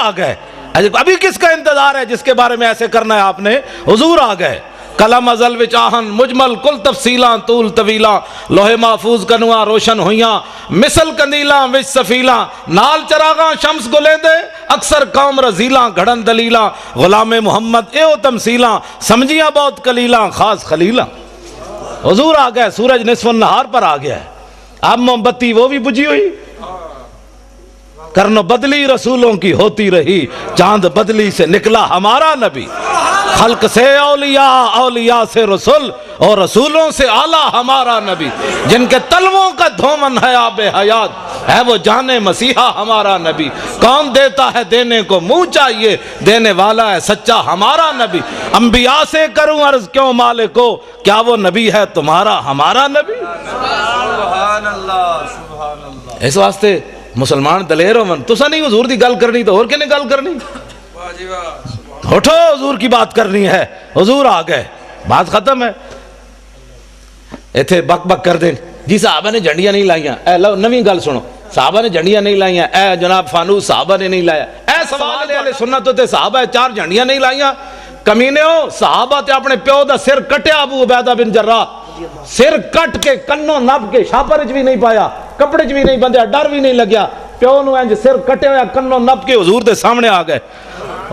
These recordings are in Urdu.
آ گئے. ابھی کس کا انتظار ہے جس کے بارے میں ایسے کرنا ہے آپ نے؟ حضور آ گئے. کلم ازل وچ آہن مجمل کل تفصیلاں طول طویلاں لوہے محفوظ کنواں روشن ہویاں مثل کندیلاں وچ سفیلاں نال چراغاں شمس گلیندے اکثر قوم رزیلاں گھڑن دلیلاں غلام محمد ایو تمثیلاں سمجھیاں بہت کلیلاں خاص خلیلاں. حضور آ گئے. سورج نصف النہار پر آ گیا ہے. اب موم بتی وہ بھی بجھی ہوئی. کرن بدلی رسولوں کی ہوتی رہی چاند بدلی سے نکلا ہمارا نبی. خلق سے اولیاء اولیاء سے رسول اور رسولوں سے اعلیٰ ہمارا نبی. جن کے تلووں کا دھومن ہے آب حیات ہے وہ جانے مسیحا ہمارا نبی. کون دیتا ہے دینے کو منہ چاہیے دینے والا ہے سچا ہمارا نبی. انبیاء سے کروں عرض کیوں مالکو کیا وہ نبی ہے تمہارا ہمارا نبی. سبحان اللہ سبحان اللہ. اس واسطے مسلمان دلیر ہو من تسا نہیں حضور دی گل کرنی تو اور کنے گل کرنی. واہ جی واہ. اٹھو حضور کی بات کرنی ہے. حضور آ گئے. بات ختم ہے. ایتھے بک بک کر دیں جی صحابہ نے جھنڈیاں نہیں لائیاں. اے لو نویں گل سنو. صحابہ نے جھنڈیاں نہیں لائیاں. اے جناب فانوس صحابہ نے نہیں لایا. اے سوال اہل سنت تے صحابہ 4 جھنڈیاں نہیں لائیاں. کمینے ہو صحابہ تے اپنے پیو دا سر کٹیا ابو عبیدہ بن جراح. سر کٹ کے کنوں نب کے شاپر بھی نہیں پایا کپڑے بھی نہیں بندھیا ڈر بھی نہیں لگیا. پیو نو انج سر کٹے ہویا کنوں نب کے حضور دے سامنے آ گئے.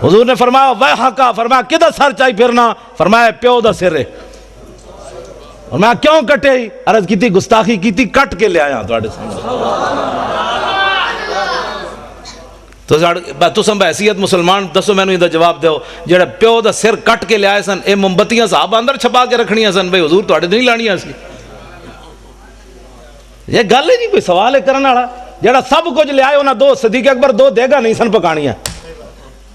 حضور نے فرمایا ویحا کا. فرمایا کدھر سر چاہی پھرنا؟ فرمایا پیو دا سر ہے. فرمایا کیوں کٹے ہی؟ عرض کی تھی گستاخی کی تھی کٹ کے لے آیا تواڈے سامنے. تو سن بحیثیت مسلمان دسو مینوں دا جواب دیو جڑا پیو دا سر کٹ کے لے آئے سن اے موم بتیاں صحابہ اندر چھپا کے رکھنیاں سن بھئی حضور تواڈے نہیں لانیاں سی. یہ گل ہی نہیں کوئی سوال ہے کرنے والا. جڑا سب کچھ لے آئے انہاں 2 صدیق اکبر 2 دیگا نہیں سن پکانیاں.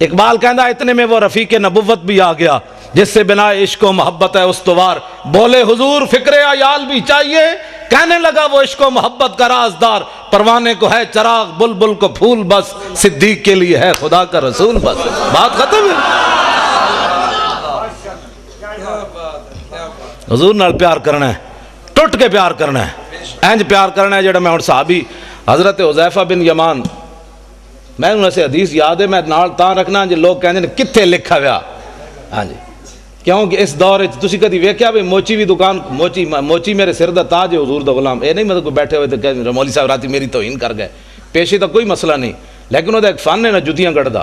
اقبال کہندا اتنے میں وہ رفیق نبوت بھی آ گیا جس سے بنا عشق و محبت ہے استوار. بولے حضور فکر عیال بھی چاہیے کہنے لگا وہ عشق و محبت کا رازدار. پروانے کو ہے چراغ بلبل کو پھول بس صدیق کے لیے ہے خدا کا رسول بس. بات ختم ہے. حضور نال پیار کرنا ہے ٹوٹ کے پیار کرنا ہے. انج پیار کرنا ہے جڑا میں ہن صحابی حضرت حذیفہ بن یمان میں انہوں سے حدیث یاد ہے میں نال تاں رکھنا جی لوگ کہندے نے کتھے لکھا ہوا. ہاں جی کیونکہ اس دور وچ تسی کدی ویکھیا بھی موچی بھی دکان موچی میرے سر دا تاج ہے حضور دا غلام. اے نہیں مطلب کوئی بیٹھے ہوئے تے کہ مولوی صاحب راتی میری توہین کر گئے. پیشے دا کوئی مسئلہ نہیں لیکن وہ دا ایک فن ہے نا جتیاں گڑدا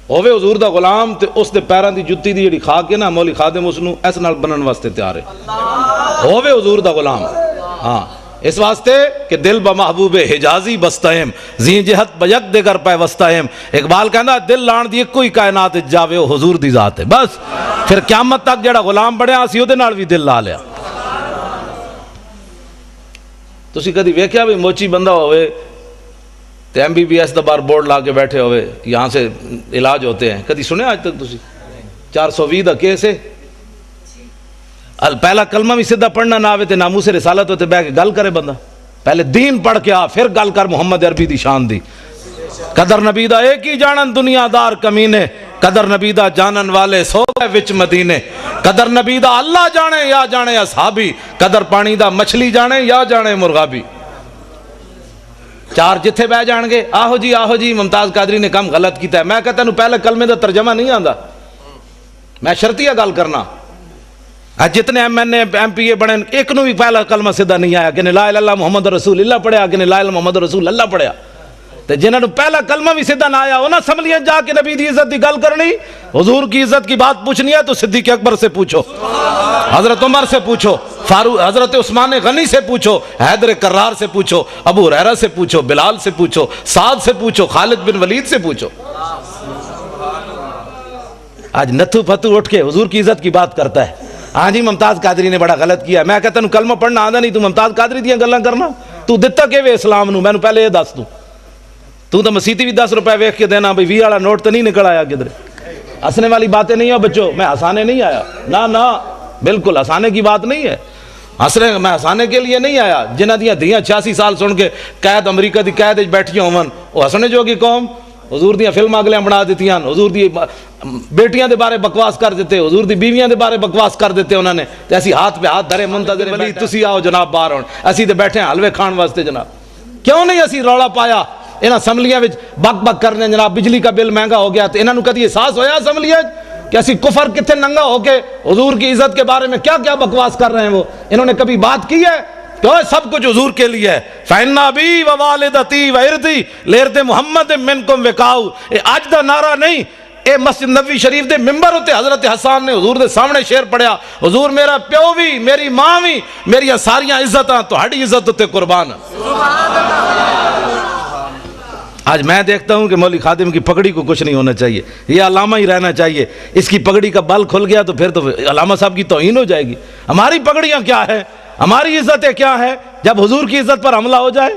ہوے حضور دا غلام تے اس دے پیراں دی جُتی دی جڑی خاک ہے نا مولوی خادم اس نو اس نال بنن واسطے تیار ہے. ہوے حضور دا غلام. ہاں اس واسطے کہ دل بمحبوب حجازی بستہم زی جہت بیک دگر پہ وستہم. اقبال کہندا دل لان دی کوئی کائنات جاوے او حضور دی ذات ہے. بس پھر قیامت تک جڑا غلام بنیا اسی اودے نال بھی دل لا لیا. تسی کدی ویکھیا بھی موچی بندہ ہوئے تے MBBS دا بار بورڈ لا کے بیٹھے ہوئے یہاں سے علاج ہوتے ہیں کدی سنے آج تک تسی 420 دا کیس ہے. پہلا کلمہ بھی سیدھا پڑھنا نہ آوے تے ناموس رسالت ہوتے بہ کے گل کرے بندہ. پہلے دین پڑھ کے آ پھر گل کر محمد عربی دی شان دی. قدر نبی دا ایک ہی جانن دنیا دار کمینے قدر نبی دا جانن والے سو گئے وچ مدینے. قدر نبی دا اللہ جانے یا جانے اصحابی قدر پانی دا مچھلی جانے یا جانے مرغابی. 4 جتھے بہ جان گے آہو جی ممتاز قادری نے کم غلط کیتا ہے. میں کہتا ہوں پہلے کلمے دا ترجمہ نہیں آندا. میں شرطیہ گل کرنا جتنے MNA MPA بنے ایک نو بھی پہلا کلمہ سیدھا نہیں آیا کہ لا الہ الا اللہ محمد رسول اللہ پڑھیا کہ لا الہ الا محمد رسول اللہ پڑھیا. تے جنہاں نو پہلا کلمہ بھی سیدھا نہ آیا انہاں سمجھے جا کے نبی دی عزت دی گل کرنی حضور کی عزت کی بات پوچھنی ہے تو صدیق اکبر سے پوچھو حضرت عمر سے پوچھو حضرت عثمان غنی سے پوچھو حیدر کرار سے پوچھو ابو ہریرہ سے پوچھو بلال سے پوچھو سعد سے پوچھو خالد بن ولید سے پوچھو. آج نتھو پھتو اٹھ کے حضور کی عزت کی بات کرتا ہے. ہاں جی ممتاز قادری نے بڑا غلط کیا. میں کہتا ہوں کلمہ پڑھنا آندا نہیں تو ممتاز قادری دیاں گلاں کرنا. تو دتا کہ وے اسلام نو میں پہلے یہ دس تو مسیتی بھی 10 روپے ویکھ کے دینا بھئی 20 والا نوٹ تو نہیں نکل آیا کدھر. ہنسنے والی باتیں نہیں ہو بچوں. میں ہنسانے نہیں آیا نہ بالکل ہنسانے کی بات نہیں ہے. میں ہنسانے کے لیے نہیں آیا. جنہ دیاں دھیاں 86 سال سن کے قید امریکہ دی قید وچ بیٹھیاں ہون وہ ہسنے جوگی قوم. حضور دیاں فلم اگلیاں بنا دیتیاں حضور دی بیٹیاں دے بارے بکواس کر دیتے حضور دی بیویاں دے بارے بکواس کر دیتے انہوں نے. تے اسی ہاتھ پہ ہاتھ دھرے منتظر ولی تسی آؤ جناب باہر ہون اسی تے بیٹھے ہیں حلوے کھان واسطے جناب. کیوں نہیں اسی رولا پایا انہاں اسمبلیاں وچ بک بک کرنے جناب بجلی کا بل مہنگا ہو گیا، تو انہاں نوں کدی احساس ہویا اسمبلیاں کہ اسی کفر کتنے ننگا ہو کے حضور کی عزت کے بارے میں کیا کیا بکواس کر رہے ہیں؟ وہ انہوں نے کبھی بات کی ہے کہ سب کچھ حضور کے لیے ہے؟ فَإِنَّ أَبِي وَوَالِدَتِي وَإِرْضِي لِإِرْضِ مُحَمَّدٍ مِّنْكُمْ وِقَاءُ، اے آج دا نعرہ نہیں، اے مسجد نبوی شریف دے ممبر ہوتے حضرت حسان نے حضور دے سامنے شعر پڑھیا، حضور میرا پیو بھی، میری ماں بھی، میری ساریاں عزتاں تہاڈی عزت تے قربان۔ آج میں دیکھتا ہوں کہ مولوی خادم کی پگڑی کو کچھ نہیں ہونا چاہیے، یہ علامہ ہی رہنا چاہیے۔ اس کی پگڑی کا بل کھل گیا تو پھر تو علامہ صاحب کی توہین ہو جائے گی۔ ہماری پگڑیاں کیا ہے، ہماری عزتیں کیا ہے جب حضور کی عزت پر حملہ ہو جائے؟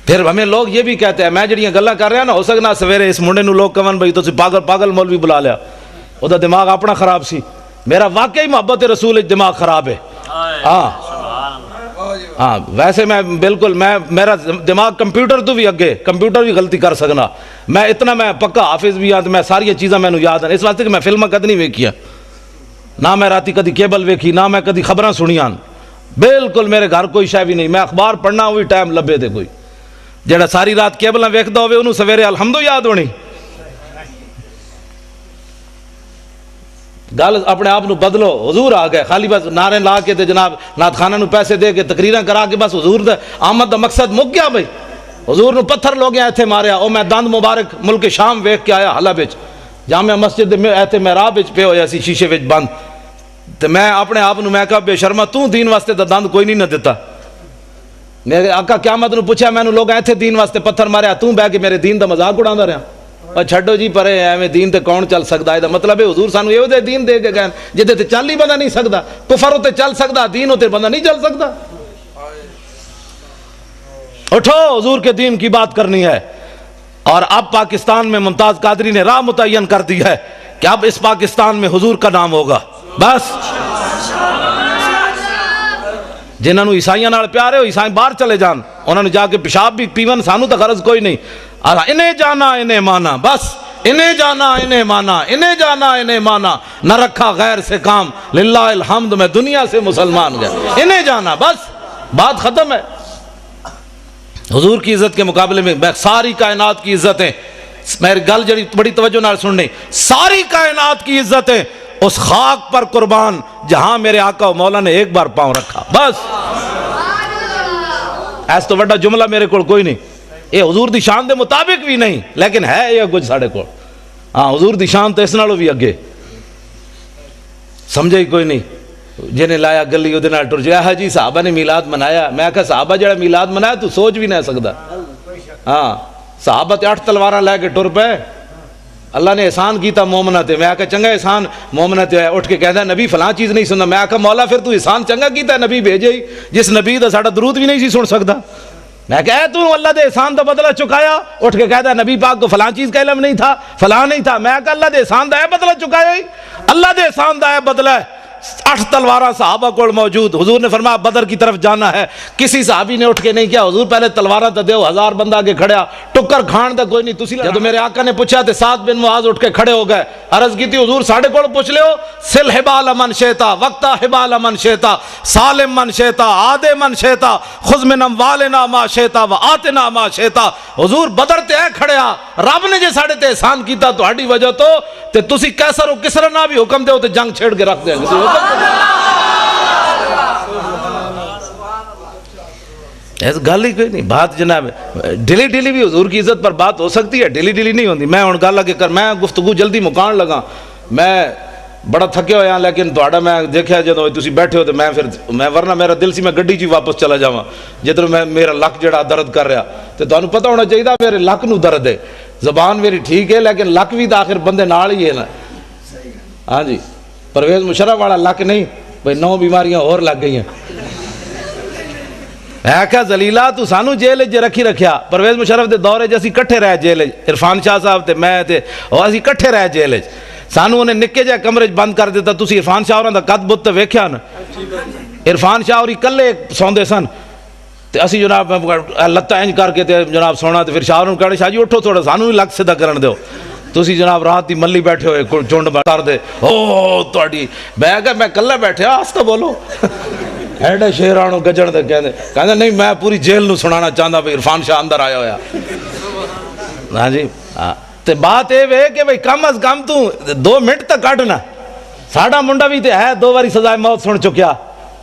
پھر ہمیں لوگ یہ بھی کہتے ہیں، میں جڑیاں گلاں کر رہا نا، ہو سکنا سویرے اس منڈے نو لوگ کہن بھائی تسی پاگل مولوی بلا لیا، او دا دماغ اپنا خراب سی۔ میرا واقعی محبت رسول دماغ خراب ہے۔ ہاں ویسے میں بالکل میرا دماغ کمپیوٹر تو بھی اگے، کمپیوٹر بھی غلطی کر سکنا، میں پکا حافظ بھی ہاں، میں ساری چیزاں میں یاد ہیں، اس واسطے کہ میں فلمیں کد نہیں ویکھیا، نہ میں راتی کدی کیبل ویکھی، نہ میں کدی خبراں سنیاں، بالکل میرے گھر کوئی شے بھی نہیں، میں اخبار پڑھنا وہی ٹائم لبے دے کوئی، جڑا ساری رات کیبلاں ویکھدا ہوے انہوں سویرے الحمدو یاد ہونی۔ گل اپنے آپ نو بدلو، حضور آ گئے، خالی بس نعرے لا کے تے جناب نعت خانہ نو پیسے دے کے تقریراں کرا کے بس حضور دے آمد دا مقصد مک گیا بھائی۔ حضور نو پتھر لوگ ایتھے ماریا، او میں دند مبارک ملک شام ویکھ کے آیا حلب وچ، جامع مسجد دے ایتھے محراب وچ پے ہویا سی شیشے وچ بند، تے میں اپنے آپ نو میں کہا بے شرما تو دین واسطے تے دند کوئی نہیں نہ دیتا۔ میرے آقا قیامت نو پوچھا میں نو لوگ ایتھے دین واسطے پتھر ماریا، تو بہ کے میرے دین دا مذاق اڑاندا رہیا؟ اور چھڈو جی پرے ایویں دین تے کون چل سکدا ہے؟ دا مطلب ہے حضور سانو ایو دے دین دے کے گئے جدے تے چل ہی بندہ نہیں سکدا، کفر تے چل سکدا، دین تے بندہ نہیں چل سکدا۔ اٹھو حضور کے دین کی بات کرنی ہے۔ اور اب پاکستان میں ممتاز قادری نے راہ متعین کر دی ہے کہ اب اس پاکستان میں حضور کا نام ہوگا، بس جنہاں نو عیسائیاں نال پیار ہے عیسائی باہر چلے جان، انہوں نے جا کے پیشاب بھی پیون، سانو تو غرض کوئی نہیں، انہیں جانا انہیں مانا، بس انہیں جانا انہیں مانا، انہیں جانا انہیں مانا، نہ رکھا غیر سے کام، للہ الحمد میں دنیا سے مسلمان گیا، انہیں جانا، بس بات ختم ہے۔ حضور کی عزت کے مقابلے میں ساری کائنات کی عزتیں، میری گل جڑی بڑی توجہ نال سننی، ساری کائنات کی عزتیں اس خاک پر قربان جہاں میرے آقا و مولا نے ایک بار پاؤں رکھا، بس ایس تو بڑا جملہ میرے کو کوئی نہیں، یہ حضور دی شان دے مطابق بھی نہیں لیکن ہے یہ کچھ ساڑھے کو، ہاں حضور دی شان تو اس نالوں بھی اگے، سمجھے ہی کوئی نہیں۔ جنہیں لایا گلی وہ دنال ٹر جائے، جی صحابہ نے میلاد منایا، میں کہا صحابہ جڑا میلاد منایا تو سوچ بھی نہیں سکتا، ہاں صحابہ تے 8 تلواراں لے کے ٹر پے، اللہ نے احسان کیتا مومنہ تے، میں کہا چنگا احسان مومنہ تے، اٹھ کے کہتا ہے نبی فلاں چیز نہیں سننا، میں کہا مولا پھر تو احسان چنگا کیتا ہے نبی بھیجے ہی، جس نبی دا ساڑا درود بھی نہیں سی سن سکتا، میں کہا تو اللہ دے احسان دا بدلہ چکایا، اٹھ کے کہتا ہے نبی پاک کو فلاں چیز کا علم نہیں تھا، فلاں نہیں تھا، میں کہا اللہ دے احسان دا ہے بدلہ چکایا ہی، اللہ دے احسان دا ہے بدلہ ہے۔ 8 تلواراں صحابہ کو موجود، حضور نے فرمایا بدر کی طرف جانا ہے، کسی صحابی نے اٹھ کے نہیں کیا، حضور پہلے تلواراں تے دیو، 1000 بندہ آگے کھڑیا، ٹکر کھان دا کوئی نہیں، تسی جب میرے آقا نے پوچھا تے سعد بن معاذ اٹھ کے کھڑے ہو گئے، عرض کی تھی حضور ساڑھے کو پوچھ لے ہو، سل حبال من شیتا وقتا حبال من شیتا سالم من شیتا عادے من شیتا خذ من اموالنا ما شیتا و آتنا ما شیتا، حضور بدر تے ہے کھڑیا، رب نے جے ساڑھے تے احسان کیتا تو ہاڑی وجہ تو تے تسی کیسر و کسر نہ بھی حکم دے ہو تے جنگ چھیڑ کے رکھ دیں گے، ایسا گل ہی کوئی نہیں، بات جناب ڈیلی ڈیلی بھی حضور کی عزت پر بات ہو سکتی ہے، ڈیلی ڈیلی نہیں ہوندی۔ میں ہن گل اگے کر، میں گفتگو جلدی مکان لگا، میں بڑا تھکے ہویا لیکن تہاڈا میں دیکھیا جدوں تسی بیٹھے ہو تے میں ورنہ میرا دل سی میں گڈی چ واپس چلا جاواں، جدوں میرا لک جڑا درد کر رہا تے تانوں پتہ ہونا چاہیے میرے لک نو درد ہے، زبان میری ٹھیک ہے لیکن لک بھی آخر بندے نال ہی ہے نا، ہاں جی پرویز مشرف والا لک نہیں بھئی 9 بیماریاں اور لگ گئی ہیں، ہے کہ زلیلہ تو سانو جیل جے رکھی رکھیا، پرویز مشرف دے دورے جے اسی کٹھے رہ جیل، عرفان شاہ صاحب تے میں تے اور اسی کٹھے رہ جیل، سانو انہیں نکے جے کمرے بند کر دیتا، تسی عرفان شاہ ہوراں دا قد بت تے ویکھیا نا، عرفان شاہ ہوری کلے سوندے سن تے اسی جناب لتاں انج کر کے تے جناب سونا تے پھر شاہ ہوراں کہنے شاہ جی اٹھو تھوڑا سانو بھی لگ سیدھا کرن دیو، تسی جناب رات دی ملی بیٹھے ہوئے چونڈ کر دے، او تہاڈی میں کہا میں کلے بیٹھے آستہ بولو ایڈے شیرانو گجن دے کہندے نہیں میں پوری جیل نو سنانا چاہتا بھئی عرفان شاہ اندر آیا ہویا. ہاں جی تے بات اے وے کہ بھئی کم از کم تو 2 منٹ تک کٹنا. ساڈا منڈا بھی تے ہے 2 باری سزائے موت سن چکیا,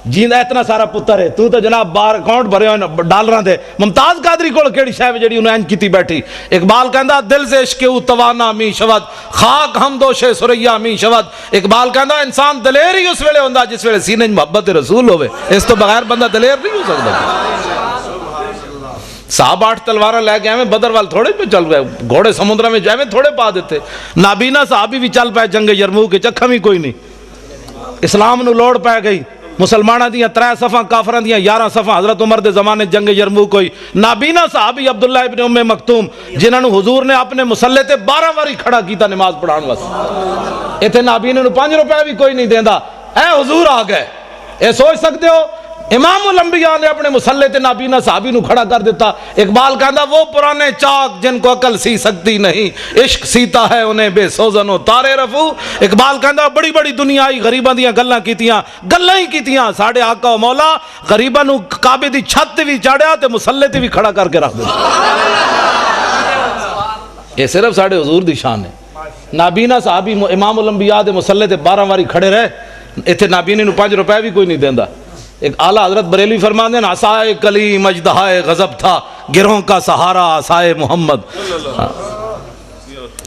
جیندا اتنا سارا پتر ہے, تو جناب بار اکاؤنٹ بھرے ہوئے ڈالراں دے. ممتاز قادری کول کیڑی شے جڑی انہوں انج کیتی بیٹھی. اقبال کہندا دل سے عشق او توانا می شود, خاک ہم دوش سریا می شود. اقبال کہندا انسان دلیر ہی اس ویلے ہوندا جس ویلے سینے محبت رسول ہوے, اس تو بغیر بندہ دلیر نہیں ہو سکتا. صاحب 8 تلواراں لے کے ایویں بدر وال تھوڑے پہ چل گئے, گھوڑے سمندر میں ایویں تھوڑے پا دیتے. نابینا صحابی بھی چل پائے جنگ یرموک کے چکھا بھی کوئی نہیں. اسلام نو لوڑ پہ گئی, مسلمانہ دیاں 3 صفاں کافران دیاں 11 صفاں. حضرت عمر دے زمانے جنگ یرموک ہوئی. نابینا صحابی عبداللہ ابن ام مکتوم جنہاں نو حضور نے اپنے مسلح تے 12 واری کھڑا کیتا نماز پڑھان واسطے. ایتھے نابینا نو 5 روپے بھی کوئی نہیں دیندا, اے حضور آ گئے. اے سوچ سکتے ہو امام الانبیاء نے اپنے مسلح تے نابینا صحابی نو کھڑا کر دیتا. اقبال کہندا وہ پرانے چاک جن کو عقل سی سکتی نہیں, عشق سیتا ہے انہیں بے سوزن و تارے رفو. اقبال کہندا بڑی بڑی دنیا آئی غریباں دیاں گلاں کیتیاں, گلاں ہی کیتیاں. ساڈے آقا و مولا غریباں نو کعبے دی چھت تے بھی چاڑیا تے مسلح تے بھی کھڑا کر کے رکھ دتا. یہ صرف ساڈے حضور دی شان ہے. نابینا صحابی امام الانبیاء دے مسلح تے 12 واری کھڑے رہے. ایتھے نابینے نو 5 روپے بھی کوئی نہیں دیندا. ایک اعلیٰ حضرت بریلوی فرماندے ہیں عصائے کلیم اژدہائے غضب تھا, گروہوں کا سہارا عصائے محمد.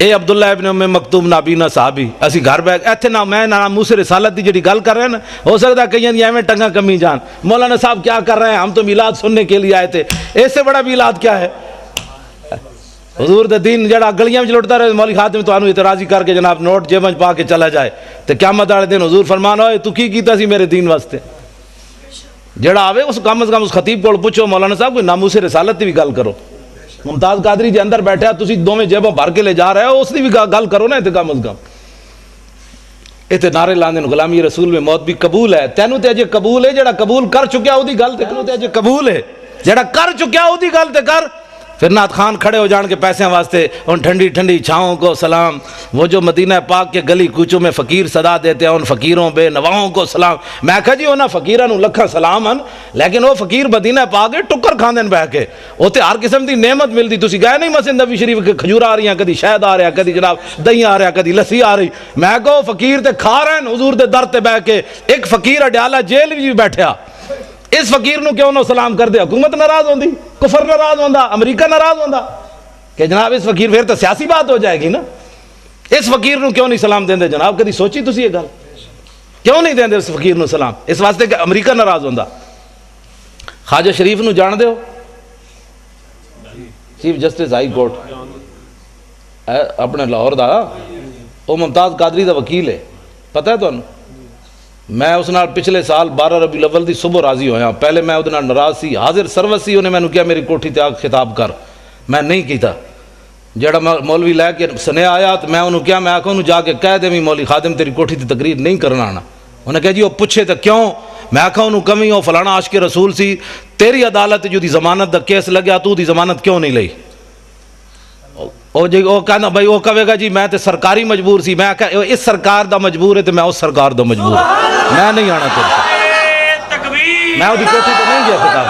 اے عبداللہ ابن ام مکتوم نابینا صحابی اسی گھر بیٹھ ایتھے نہ میں نہ موسیٰ رسالت دی جڑی گل کر رہے ہیں نا, ہو سکتا ہے کہیں دی ایویں ٹنگا کمی جان. مولانا صاحب کیا کر رہے ہیں, ہم تو میلاد سننے کے لیے آئے تھے. اس سے بڑا میلاد کیا ہے؟ حضور دے دین جڑا گلیاں وچ لٹدا رہے, مولوی خاتم تو اعتراضی کر کے جناب نوٹ جیب وچ پا کے چلا جائے تے قیامت والے دن حضور فرمان ہوئے تو کی کیتا سی میرے دین واسطے. جڑا آوے اس کم از کم اس خطیب کو پوچھو مولانا صاحب کوئی ناموس رسالت دی بھی گل کرو. ممتاز قادری جے اندر بیٹھا تسی دوویں جیبوں بھر کے لے جا رہے ہو, اس دی بھی گل کرو نا. تے کم از کم ایتھے نعرے لاندے غلامی رسول میں موت بھی قبول ہے. تینوں تے اجے قبول ہے, جڑا قبول کر چکیا او دی گل تے تینوں تے اجے قبول ہے, جڑا کر چکیا او دی گل تے کر. پھر نعت خان کھڑے ہو جان کے پیسوں واسطے, ان ٹھنڈی ٹھنڈی چھاؤں کو سلام, وہ جو مدینہ پاک کے گلی کوچوں میں فقیر صدا دیتے ہیں ان فقیروں بے نواؤں کو سلام. میں کہا جی انہاں فقیراں نو لکھاں سلام ہیں, لیکن وہ فقیر مدینہ پاک کے ٹکر کھاندے بہ کے, اوتے ہر قسم دی نعمت ملدی. تسی گئے نہیں مسجد نبوی شریف کے کھجور آ رہی ہیں, کدی شہد آ رہا, کدی جناب دہی آ رہا, کدی لسی آ رہی. میں کہو فقیر تے کھا رہے ہیں حضور دے در تے بہ کے. ایک فقیر اڈیالہ جیل بھی بیٹھا, اس فقیر نو کیوں نہ سلام کر دے؟ حکومت ناراض ہوندی, کفر ناراض ہوندا, امریکہ ناراض ہوندا کہ جناب اس فقیر پھر تو سیاسی بات ہو جائے گی نا. اس فقیر نو کیوں نہیں سلام دیندے جناب؟ کدی سوچی تسی یہ گل؟ کیوں نہیں دیندے اس فقیر نو سلام؟ اس واسطے کہ امریکہ ناراض ہوندا. خواجہ شریف نو جان دے ہو, چیف جسٹس ہائی کورٹ اپنے لاہور دا, وہ ممتاز قادری دا وکیل ہے, پتہ ہے تانوں؟ میں اس نال پچھلے سال 12 ربیع الاول دی صبح راضی ہویا. پہلے میں اودے نال ناراض سی, حاضر سروس سی. انہیں مینوں کہا میری کوٹھی تے آ خطاب کر, میں نہیں کیتا. جڑا مولوی لے کے سنیا آیا تو میں انہوں کیا, میں آکھوں انہوں جا کے کہہ دے بھی مولوی خادم تیری کوٹھی تے تقریر نہیں کرنا آنا. انہیں کہا جی وہ پوچھے تو کیوں؟ میں آکھا انہوں کمی ہو فلانا عاشق رسول سی, تیری عدالت جو دی ضمانت دا کیس لگیا تو دی ضمانت کیوں نہیں لئی؟ وہ کہنا بھائی وہ کہے گا جی میں تے سرکاری مجبور سی. میں کہا اس سرکار دا مجبور ہے تو میں اس سرکار دا مجبور ہے, میں نہیں آنا چاہتا. میں وہ دی کوٹھی تے نہیں گیا خطاب.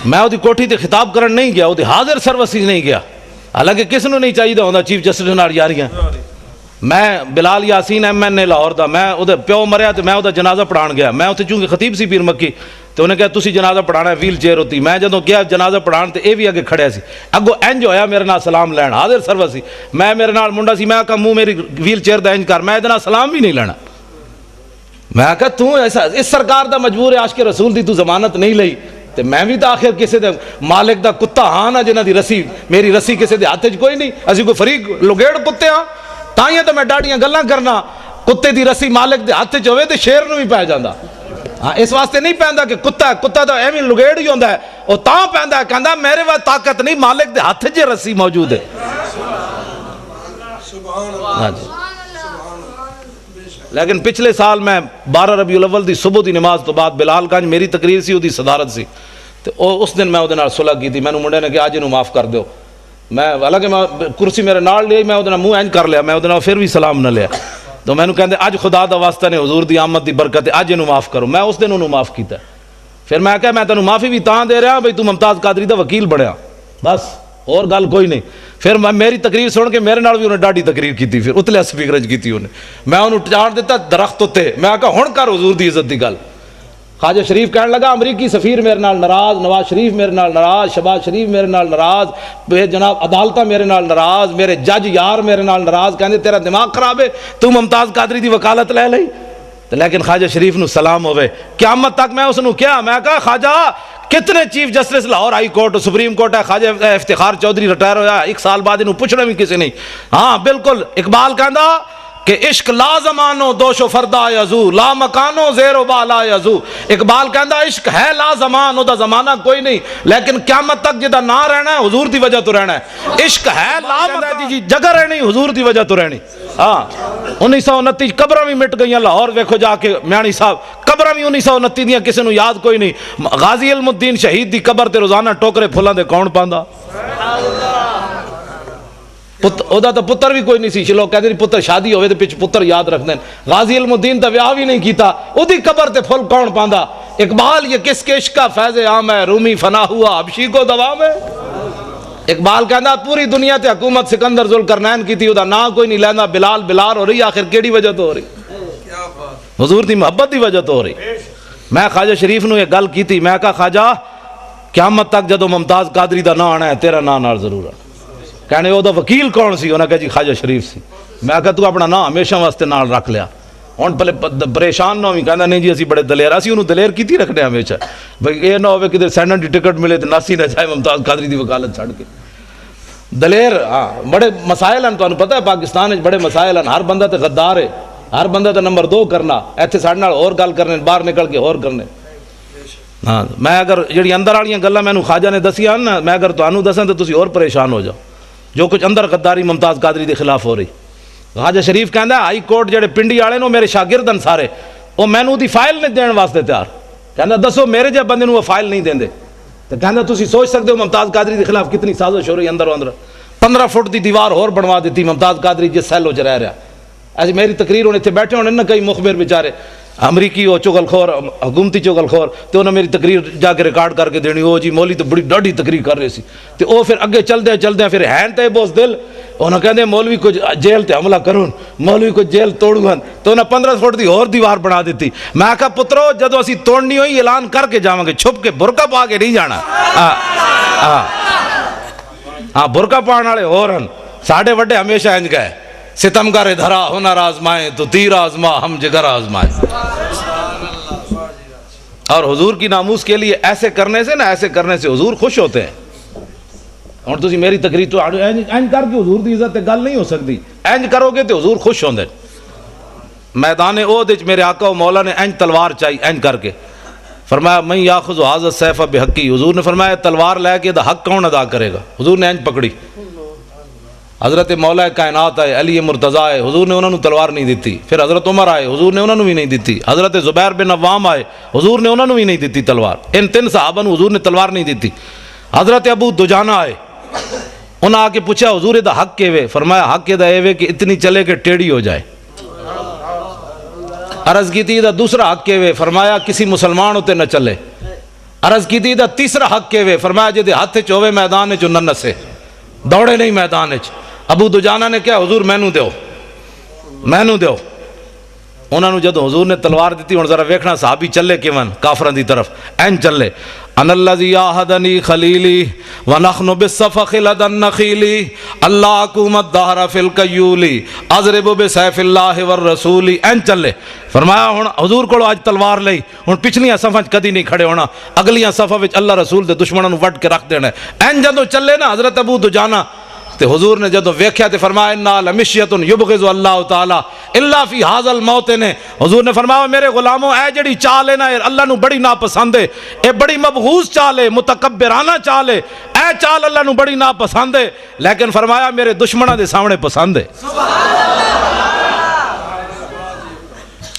میں وہ دی کوٹھی تے خطاب کرن نہیں گیا, وہ دی حاضر سروس نہیں گیا. حالانکہ کس نو نہیں چاہیے ہوندہ چیف جسٹس نال یاریاں. میں بلال یاسین ایم این اے لاہور دا, میں وہ پیو مریا تو میں وہ جنازہ پڑھان گیا. میں اتنے چونکہ خطیب سی پیر مکی, تو انہیں کہا تسی جنازہ پڑھانا ہے, ویل چیئر ہوتی. میں جدوں گیا جنازہ پڑھان تے اے بھی اگے کھڑیا سی, اگو انج ہویا میرے نال سلام لین, حاضر سروس سی. میں میرے نال منڈا سی, میں کہا منہ میری ویل چیئر دا انج کر, میں ادنا سلام بھی نہیں لینا. میں کہا تو ایسا اس سرکار دا مجبور ہے, عاشق رسول دی تو ضمانت نہیں لئی. تے میں بھی تو آخر کسی دے مالک دا کتا ہاں نا, جنہ دی رسی میری رسی کسی دے ہاتھ کوئی نہیں. اسی کوئی فریق لگیڑ کتے ہاں, تائیں تو میں ڈاڈیاں گلاں کرنا. کتے دی رسی مالک دے ہاتھ ہوئے تے شیر نو بھی پہ جاندا. ہاں اس واسطے نہیں پہندا کہ کتا تو ایویں لگیڑ ہی ہوندا ہے, او تاں پہندا ہے کہندا میرے وا طاقت نہیں, مالک دے ہاتھ جے رسی موجود ہے. ہاں جی. لیکن پچھلے سال میں 12 ربیع الاول دی صبح دی نماز تو بعد بلال گنج میری تقریر سی, وہ دی صدارت سی. تو اس دن میں وہ صلح کی تھی، میں نے منڈے نے کہ آج انہوں معاف کر دو، میں حالانکہ میں کرسی میرے نال لی، میں وہ منہ اینج کر لیا، میں وہ پھر بھی سلام نہ لیا، تو میں نے کہتے اج خدا دا واسطہ نے حضور دی آمد دی برکت ہے، اج انہوں معاف کرو، میں اس دن انہوں معاف کیتا ہے۔ پھر میں کہا میں تینوں معافی بھی تاں دے رہا بھئی تو ممتاز قادری دا وکیل بنیا، بس اور گل کوئی نہیں۔ پھر میری تقریر سن کے میرے نال بھی انہیں ڈاڈی تقریر کی تھی، پھر اتلے سپیکر کی تھی انہیں، میں انہوں چاڑ دیتا درخت ہوتے، میں کہا ہن کر حضور دی عزت دی گل۔ خواجہ شریف کہنے لگا امریکی سفیر میرے نال ناراض، نواز شریف میرے نال ناراض، شہباز شریف میرے نال ناراض، بے جناب عدالتہ میرے نال ناراض، میرے جج یار میرے نال ناراض، کہندے تیرا دماغ خراب ہے، تو ممتاز قادری دی وکالت لے لئی۔ لیکن خواجہ شریف نو سلام ہوئے، قیامت تک میں اس نو کیا، میں کہا خواجہ کتنے chief justice Lahore high court supreme court ہے، خواجہ افتخار چودھری ریٹائر ہویا، ایک سال بعد انہوں پوچھنا بھی کسی نہیں۔ ہاں بالکل، اقبال کہندا کہ عشق لا زمانو دوش و فردا یزو، لا مکانو زیر و بالا یزو۔ اقبال کہندا عشق ہے لا زمان، دا زمانہ کوئی نہیں، لیکن قیامت تک جدا نہ رہنا ہے حضور دی وجہ تو رہنا ہے۔ عشق ہے لا مکان، جی جگہ رہنی حضور دی وجہ تو رہنی۔ ہاں 1929 قبریں بھی مٹ گئیاں لاہور، ویکھو جا کے میانی صاحب قبریں بھی 1929 دیاں کسی نو یاد کوئی نہیں۔ غازی علم الدین شہید دی قبر تے روزانہ ٹوکرے پھلاں دے کون پاندا؟ اودا تو پتر بھی کوئی نہیں سی، لوگ کہتے ہیں پتر شادی ہوئے تو پچھ پتر یاد رکھ دیں، غازی علم الدین تو ویاہ بھی نہیں کیتا، او دی قبر تے پھل کون پاندا؟ اقبال یہ کس کے عشق کا فیض عام ہے، رومی فنا ہوا حبشی کو دوام ہے۔ اقبال کہنا پوری دنیا تے حکومت سکندر ذوالقرنین کی تھی، اودا نام کوئی نہیں لینا، بلال بلال ہو رہی، آخر کیڑی وجہ تو ہو رہی؟ حضور دی محبت دی وجہ تو ہو رہی۔ میں خواجہ شریف نو یہ گل کی تھی، میں کہا خواجہ قیامت تک جدو ممتاز قادری دا نام آنا ہے تیرا نام نال ضرور آنا۔ کہنے وہ دا وکیل کون سی؟ انہوں نے کہا جی خواجہ شریف سی۔ میں کہا تو اپنا نام ہمیشہ واسطے نال رکھ لیا، ہن پہلے پریشان نہ ہوئی، کہنا نہیں جی اسی بڑے دلیر، اسی انہوں دلیر کیتی رکھنے ہمیشہ، بھئی یہ نہ ہوئے کدھر سینڈن دی ٹکٹ ملے تو ناسی نہ جائے ممتاز قادری دی وکالت چھڑ کے۔ دلیر ہاں بڑے مسائل ہیں، تو انہوں پتہ ہے پاکستان میں بڑے مسائل ہیں، ہر بندہ تے غدار ہے، ہر بندہ تے نمبر 2 کرنا، ایتھے ساڑھے نال اور گل کرنے، باہر نکل کے اور کرنے۔ ہاں میں اگر جڑی اندر والیاں گلاں مینوں خواجہ نے دسیاں نا، میں اگر تانوں دساں تو تسی اور پریشان ہو جاؤ، جو کچھ اندر غداری ممتاز قادری دے خلاف ہو رہی۔ خواجہ شریف کہندا ہائی کورٹ جڑے پنڈی والے نو میرے شاگرد ہیں سارے، وہ مینوں دی فائل نہیں دین واسطے تیار، کہندا دسو میرے جے بندے نو وہ فائل نہیں دیندے، تو کہندا تسی سوچ سکتے ہو ممتاز قادری دے خلاف کتنی سازش ہو رہی اندر اندر۔ 15 فٹ دی دیوار اور بنوا دیتی ممتاز قادری جس سیل وچ رہ رہا۔ ایسی میری تقریر ہونے تھے بیٹھے ہونے نا کئی مخبر بیچارے امریکی ہو چغل خور حکومتی چغل خور، تو انہوں نے میری تقریر جا کے ریکارڈ کر کے دینی، وہ جی مولوی تو بڑی ڈاڈی تقریر کر رہے سی، تو وہ پھر اگے چل دیں پھر ہین تے بوس دل، انہوں کہتے ہیں مولوی کو جیل تے حملہ کرون، مولوی کو جیل توڑون، تو انہوں 15 فٹ دی اور دیوار بنا دیتی۔ میں کہا پترو جدو اسی توڑنی ہوئی اعلان کر کے جاواں گے، چھپ کے برقع پا کے نہیں جانا۔ ہاں برقع پانے والے اور ہیں، ساڑھے وڈے ہمیشہ انج گئے، ستمگر دھرا ہنر آزمائے تو تیر آزما ہم جگر آزمائے۔ اور حضور کی ناموس کے لیے ایسے کرنے سے نا، ایسے کرنے سے حضور خوش ہوتے ہیں۔ اور تسی میری تقریر تو اینج کر کے حضور دی عزت گل نہیں ہو سکتی، اینج کرو گے تو حضور خوش ہوندے۔ میدان احد وچ میرے آقا و مولا نے اینج تلوار چاہی، اینج کر کے فرمایا من یاخذ ھذا السیف بحقی، حضور نے فرمایا تلوار لے کے دا حق کون ادا کرے گا؟ حضور نے اینج پکڑی۔ حضرت مولا کائنات آئے، علی مرتضیٰ آئے، حضور نے انہوں نے تلوار نہیں دیتی، پھر حضرت عمر آئے، حضور نے انہوں نے بھی نہیں دیتی، حضرت زبیر بن عوام آئے، حضور نے انہوں نے بھی نہیں دیتی تلوار، ان 3 صحابہ نے حضور نے تلوار نہیں دیتی۔ حضرت ابو دجانہ آئے، انہوں نے آ کے پوچھا حضور دا حق کے وے؟ فرمایا حق دا اے وے کہ اتنی چلے کہ ٹیڑھی ہو جائے۔ عرض کی تھی دا دوسرا حق کے وے؟ فرمایا کسی مسلمان ہوتے نہ چلے۔ عرض کی تھی دا تیسرا حق کے وے؟ فرمایا جدے ہاتھ چوے میدان چ نہ نسے، دوڑے نہیں میدان چ۔ ابو دجانہ نے کہا حضور مینوں دیو، مینوں دیو۔ انہوں نے جدو حضور نے تلوار دیتی، ہن ذرا ویکھنا صحابی چلے کیون کافراں دی طرف، این چلے ان الذی عاہدنی خلیلی ونحن بالصفخ لدى النخیل اللہ حکومت دہر فی القیول اضرب بسیف اللہ والرسول، این چلے۔ فرمایا ہن حضور کو آج تلوار لئی، ہن پچھلیاں صفاں کدی نہیں کھڑے ہونا، اگلیاں صفاں وچ اللہ رسول دے دشمناں نوں وڈ کے رکھ دینا۔ این جدو چلے نا حضرت ابو دجانہ تے حضور نے جدو ویکھیا تے فرمایا انا لمشیۃ یبغض اللہ تعالی الا فی ھذا الموطن، حضور نے فرمایا میرے غلاموں اے جڑی چال ہے نا اللہ نو بڑی ناپسند ہے، اے بڑی مبغوض چال ہے، متکبرانہ چال ہے، اے چال اللہ نو بڑی ناپسند ہے، لیکن فرمایا میرے دشمناں دے سامنے پسند ہے۔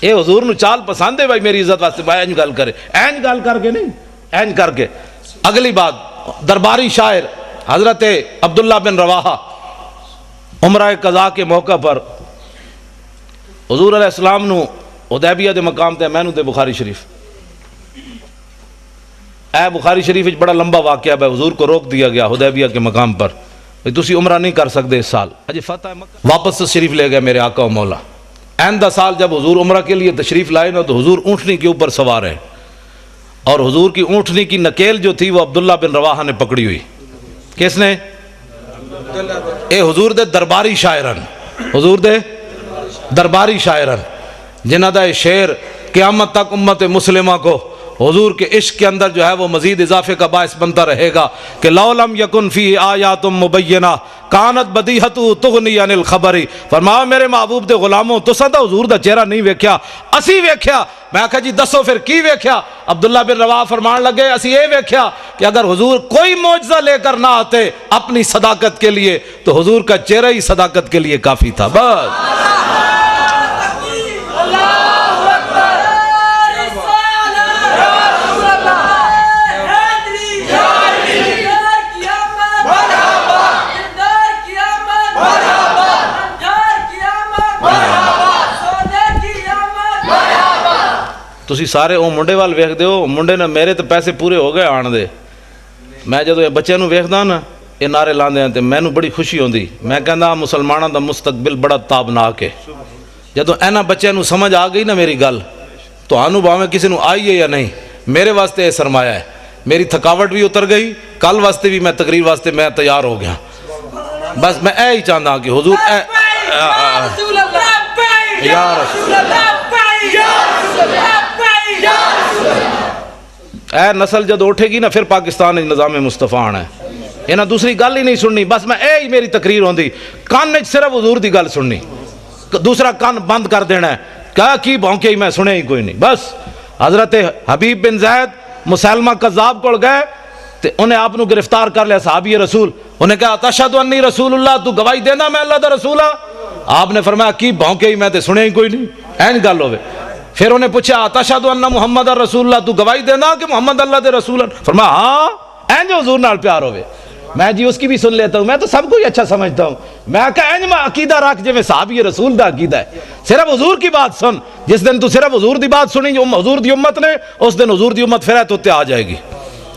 اے حضور نو چال پسند ہے بھائی میری عزت واسطے، بھائی اینج گل کرے، اینج گل کر کے نہیں، اینج کر کے اگلی بات، درباری شاعر حضرت عبداللہ بن رواحہ عمرہ قضاء کے موقع پر حضور علیہ السلام نو حدیبیہ دے مقام تے مینوں تے بخاری شریف، اے بخاری شریف وچ بڑا لمبا واقعہ ہے، حضور کو روک دیا گیا حدیبیہ کے مقام پر، تسی عمرہ نہیں کر سکتے اس سال، اجے فتح مکہ واپس شریف لے گئے میرے آقا و مولا۔ آئندہ سال جب حضور عمرہ کے لیے تشریف لائے نا تو حضور اونٹنی کے اوپر سوار ہیں، اور حضور کی اونٹنی کی نکیل جو تھی وہ عبداللہ بن رواحہ نے پکڑی ہوئی۔ کس نے؟ اے حضور دے درباری شاعرن، حضور دے درباری شاعرن جنہ دا شعر قیامت تک امت مسلمہ کو حضور کے عشق کے اندر جو ہے وہ مزید اضافے کا باعث بنتا رہے گا کہ لو لم یکن فی آیات مبینہ کانت بدیہت تغنی عن الخبر۔ فرمایا میرے محبوب دے غلاموں تساں تا حضور دا چہرہ نہیں ویکھیا، اسی ویکھیا۔ میں کہا جی دسو پھر کی ویکھیا؟ عبداللہ بن رواحہ فرمان لگے اسی یہ ویکھیا کہ اگر حضور کوئی معجزہ لے کر نہ آتے اپنی صداقت کے لیے تو حضور کا چہرہ ہی صداقت کے لیے کافی تھا۔ بس تسی سارے وہ منڈے وال ویکھ دیو، منڈے نے میرے تو پیسے پورے ہو گئے آن دے، میں جدو یہ بچے نو ویکھدا نا یہ نعرے لاندے ہیں تے مینوں بڑی خوشی ہوندی، میں کہندا مسلماناں دا مستقبل بڑا تابناک ہے۔ جدو اینا بچے نو سمجھ آ گئی نا میری گل تو آنو باویں کسی نو آئی ہے یا نہیں، میرے واسطے یہ سرمایہ ہے، میری تھکاوٹ بھی اتر گئی، کل واسطے بھی میں تقریر واسطے میں تیار ہو گیا۔ بس میں اے ہی چاہتا کہ حضور اے یا رسول اے نسل جد اٹھے گی نا پھر پاکستان نظام مصطفیٰ آنا ہے، یہ نہ دوسری گل ہی نہیں سننی، بس میں اے ہی میری تقریر ہوندی، کان نے صرف حضور دی گل سننی، دوسرا کان بند کر دینا ہے، کیا کی بھونکے ہی میں سنے ہی کوئی نہیں۔ بس حضرت حبیب بن زید مسلمہ کذاب کو گئے تے انہیں آپ نو گرفتار کر لیا صحابی رسول، انہیں کہا تشہد انی رسول اللہ، تو گواہی دینا میں اللہ دا رسول ہاں؟ آپ نے فرمایا کی بھونکے ہی میں تے سنے ہی کوئی نہیں، این گل ہوئے۔ پھر انہیں پوچھا تشہد ان محمد رسول اللہ، تو گواہی دینا کہ محمد اللہ دے رسول ہیں؟ فرمایا ہاں، این جو حضور نال پیار ہوئے۔ میں جی اس کی بھی سن لیتا ہوں، میں تو سب کو ہی اچھا سمجھتا ہوں، میں کہا این میں عقیدہ رکھ جو میں صحابی رسول دا عقیدہ ہے، صرف حضور کی بات سن، جس دن تو صرف حضور دی بات سنی جو حضور دی امت نے، اس دن حضور دی امت پھر تو آ جائے گی۔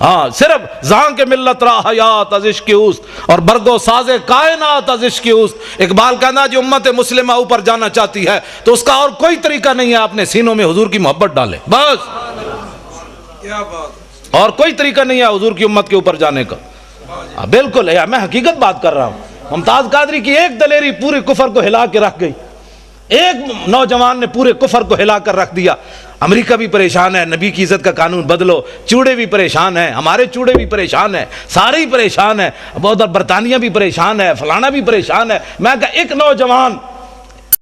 ہاں صرف زان کے ملت را حیات از عشق اوست اور برگو ساز کائنات از عشق اوست۔ اقبال کہنا جو امت مسلمہ اوپر جانا چاہتی ہے تو اس کا اور کوئی طریقہ نہیں ہے اپنے سینوں میں حضور کی محبت ڈالے، بس کیا بات، اور کوئی طریقہ نہیں ہے حضور کی امت کے اوپر جانے کا۔ بالکل ہے، میں حقیقت بات کر رہا ہوں۔ ممتاز قادری کی ایک دلیری پورے کفر کو ہلا کے رکھ گئی، ایک نوجوان نے پورے کفر کو ہلا کر رکھ دیا۔ امریکہ بھی پریشان ہے، نبی کی عزت کا قانون بدلو، چوڑے بھی پریشان ہیں، ہمارے چوڑے بھی پریشان ہیں، سارے ہی پریشان ہیں، ادھر برطانیہ بھی پریشان ہے، فلانا بھی پریشان ہے۔ میں کہا ایک نوجوان